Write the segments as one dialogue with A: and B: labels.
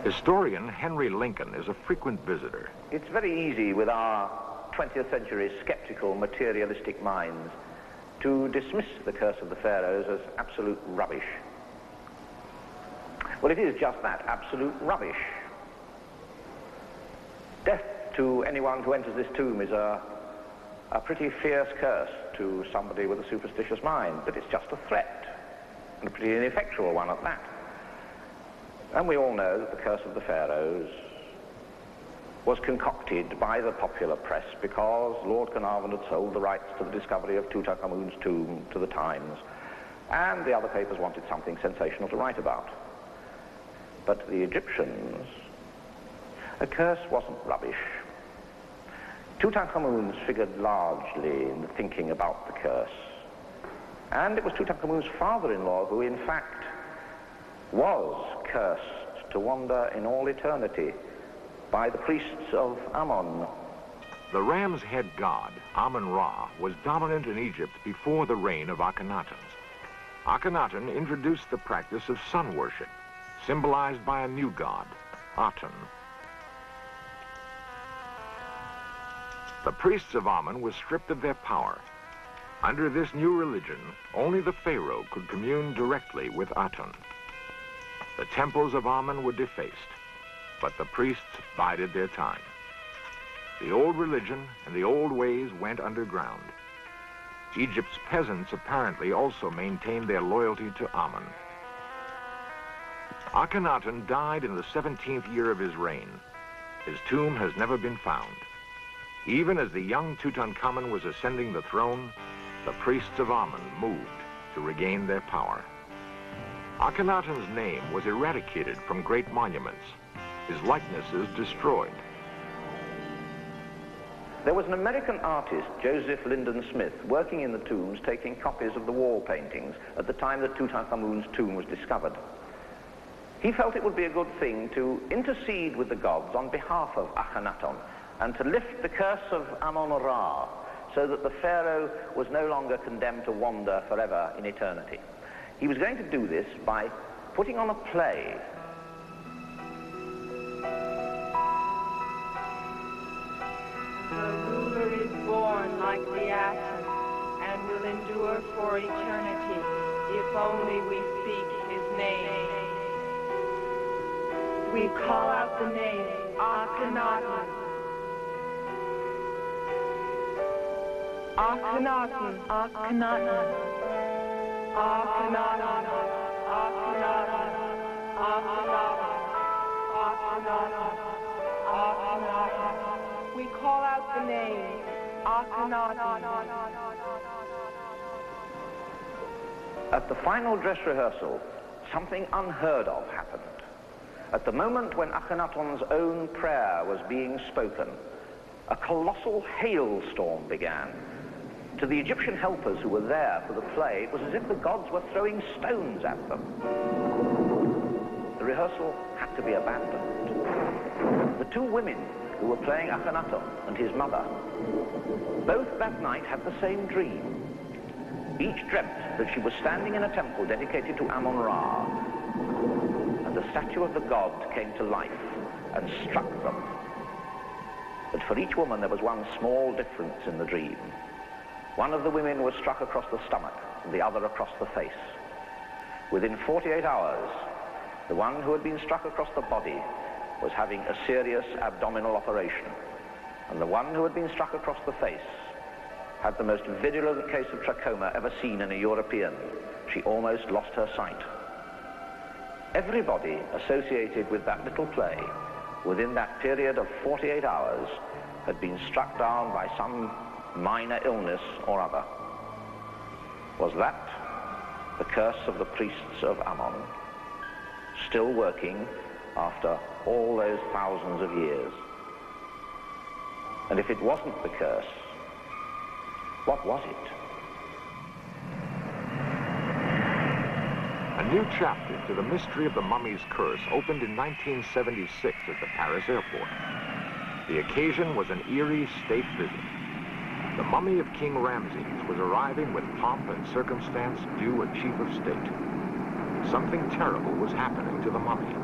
A: Historian Henry Lincoln is a frequent visitor.
B: It's very easy with our 20th century skeptical, materialistic minds to dismiss the curse of the pharaohs as absolute rubbish. Well, it is just that, absolute rubbish. Death to anyone who enters this tomb is a pretty fierce curse to somebody with a superstitious mind, but it's just a threat, and a pretty ineffectual one at that. And we all know that the curse of the pharaohs was concocted by the popular press because Lord Carnarvon had sold the rights to the discovery of Tutankhamun's tomb to the Times, and the other papers wanted something sensational to write about. But the Egyptians, a curse wasn't rubbish. Tutankhamun figured largely in the thinking about the curse, and it was Tutankhamun's father-in-law who, in fact, was cursed to wander in all eternity by the priests of Ammon.
A: The ram's head god, Amun-Ra, was dominant in Egypt before the reign of Akhenaten. Akhenaten introduced the practice of sun worship, symbolized by a new god, Aten. The priests of Amun were stripped of their power. Under this new religion, only the pharaoh could commune directly with Aten. The temples of Amun were defaced, but the priests bided their time. The old religion and the old ways went underground. Egypt's peasants apparently also maintained their loyalty to Amun. Akhenaten died in the 17th year of his reign. His tomb has never been found. Even as the young Tutankhamun was ascending the throne, the priests of Amun moved to regain their power. Akhenaten's name was eradicated from great monuments, his likenesses destroyed.
B: There was an American artist, Joseph Lyndon Smith, working in the tombs, taking copies of the wall paintings at the time that Tutankhamun's tomb was discovered. He felt it would be a good thing to intercede with the gods on behalf of Akhenaten and to lift the curse of Amun-Ra so that the pharaoh was no longer condemned to wander forever in eternity. He was going to do this by putting on a play.
C: The ruler is born like the atom and will endure for eternity if only we speak his name. We call out the name Akhenaten. Akhenaten, Akhenaten, Akhenaten, Akhenaten, Akhenaten, Akhenaten, Akhenaten. We call out the name Akhenaten.
B: At the final dress rehearsal, something unheard of happened. At the moment when Akhenaten's own prayer was being spoken, a colossal hailstorm began. To the Egyptian helpers who were there for the play, it was as if the gods were throwing stones at them. The rehearsal had to be abandoned. The two women who were playing Akhenaten and his mother, both that night had the same dream. Each dreamt that she was standing in a temple dedicated to Amun-Ra, and the statue of the god came to life and struck them. But for each woman there was one small difference in the dream. One of the women was struck across the stomach, and the other across the face. Within 48 hours, the one who had been struck across the body was having a serious abdominal operation, and the one who had been struck across the face had the most virulent case of trachoma ever seen in a European. She almost lost her sight. Everybody associated with that little play, within that period of 48 hours, had been struck down by some minor illness or other. Was that the curse of the priests of Ammon, still working after all those thousands of years? And if it wasn't the curse, what was it?
A: A new chapter to the mystery of the mummy's curse opened in 1976 at the Paris airport. The occasion was an eerie state visit. The mummy of King Ramses was arriving with pomp and circumstance due a chief of state. Something terrible was happening to the mummy.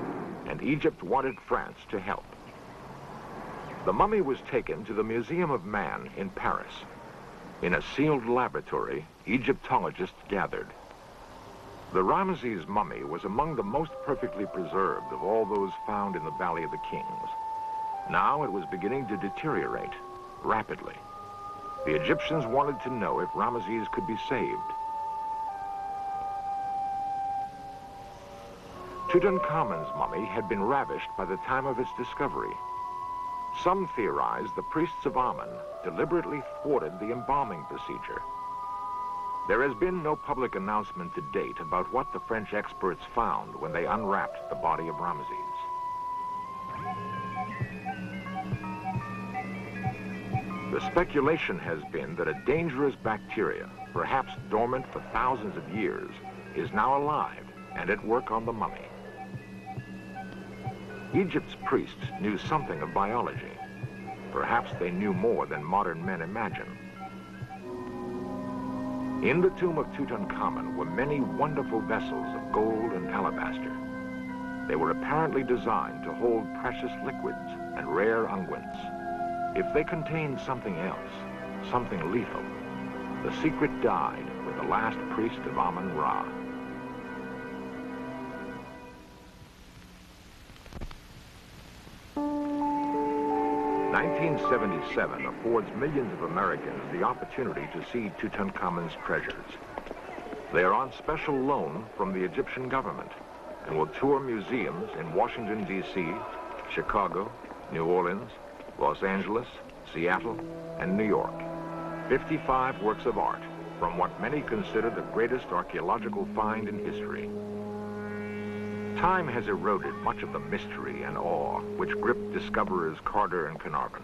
A: and Egypt wanted France to help. The mummy was taken to the Museum of Man in Paris. In a sealed laboratory, Egyptologists gathered. The Ramesses mummy was among the most perfectly preserved of all those found in the Valley of the Kings. Now it was beginning to deteriorate rapidly. The Egyptians wanted to know if Ramesses could be saved. Tutankhamun's mummy had been ravished by the time of its discovery. Some theorize the priests of Amun deliberately thwarted the embalming procedure. There has been no public announcement to date about what the French experts found when they unwrapped the body of Ramesses. The speculation has been that a dangerous bacteria, perhaps dormant for thousands of years, is now alive and at work on the mummy. Egypt's priests knew something of biology. Perhaps they knew more than modern men imagine. In the tomb of Tutankhamun were many wonderful vessels of gold and alabaster. They were apparently designed to hold precious liquids and rare unguents. If they contained something else, something lethal, the secret died with the last priest of Amun-Ra. "1977 affords millions of Americans the opportunity to see Tutankhamun's treasures. They are on special loan from the Egyptian government and will tour museums in Washington, D.C., Chicago, New Orleans, Los Angeles, Seattle, and New York. 55 works of art from what many consider the greatest archaeological find in history. Time has eroded much of the mystery and awe which gripped discoverers Carter and Carnarvon.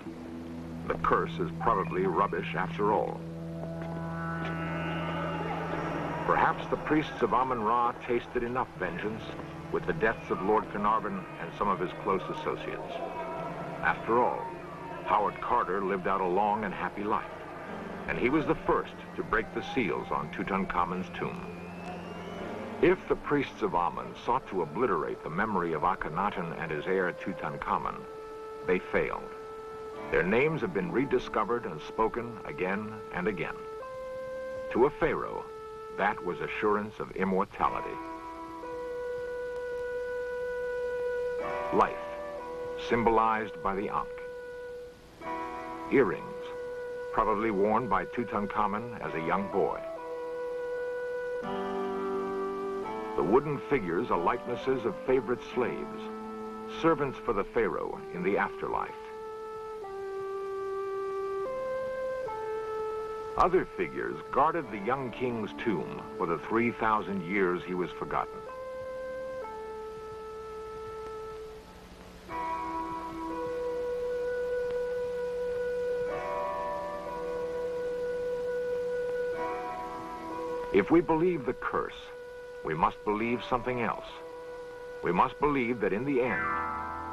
A: The curse is probably rubbish after all. Perhaps the priests of Amun-Ra tasted enough vengeance with the deaths of Lord Carnarvon and some of his close associates. After all, Howard Carter lived out a long and happy life, and he was the first to break the seals on Tutankhamun's tomb. If the priests of Amun sought to obliterate the memory of Akhenaten and his heir Tutankhamun, they failed. Their names have been rediscovered and spoken again and again. To a pharaoh, that was assurance of immortality. Life, symbolized by the Ankh. Earrings, probably worn by Tutankhamun as a young boy. The wooden figures are likenesses of favorite slaves, servants for the pharaoh in the afterlife. Other figures guarded the young king's tomb for the 3,000 years he was forgotten. If we believe the curse, we must believe something else. We must believe that in the end,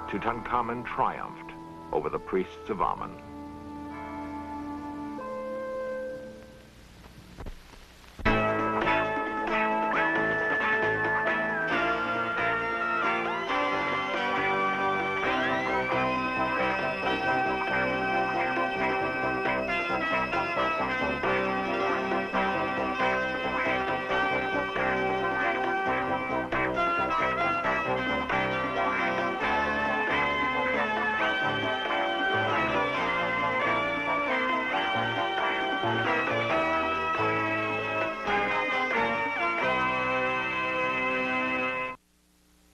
A: Tutankhamun triumphed over the priests of Amun.